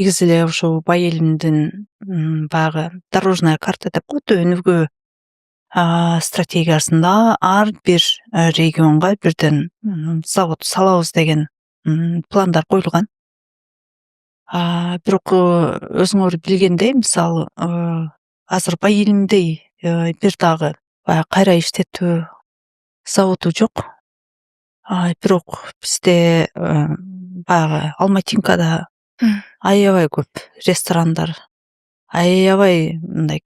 негизи эле ошо бай элимдин баягы дорожная карта деп коет өнүгүү стратегиясында ар бир регионго бирден завод салабыз деген пландар коюлган. Бирок өзүңөр билгендей, мисалы азыр бай элимдей бир дагы баягы кайра иштетүү заводу жок. Бирок бизде баягы Алматинкада аябай көп ресторандар, аябай мындай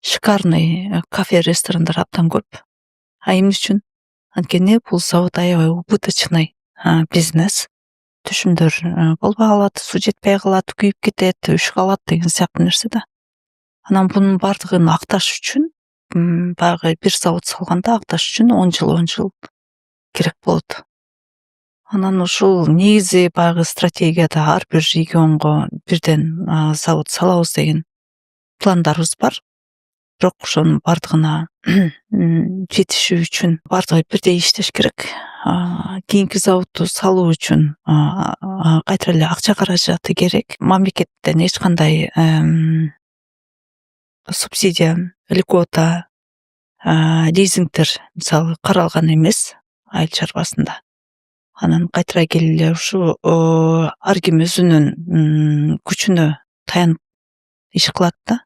шикарный кафе, ресторандар абдан көп. Эмне үчүн? Анткени бул завод аябай убыточный бизнес. Түшүмдөр болбой калат, суу жетпей калат, күйүп кетет, өшүп калат деген сыяктуу нерсе да. Анан бунун бардыгын акташ үчүн баягы бир завод салганда акташ үчүн 10 жыл керек болот. Анан ушул негизи баягы стратегияда ар бир регионго бирден завод салабыз деген пландарыбыз бар. Бирок ошонун бардыгына жетишүү үчүн бардыгы бирдей иштеш керек. Кийинки заводду салуу үчүн кайра эле акча каражаты керек. Мамлекеттен эч кандай субсидия, льгота, лизингдер мисалы каралган эмес айыл чарбасында. Анан кайтара келе ушу ар ким өзүнүн күчүнө таянып иш кылат да.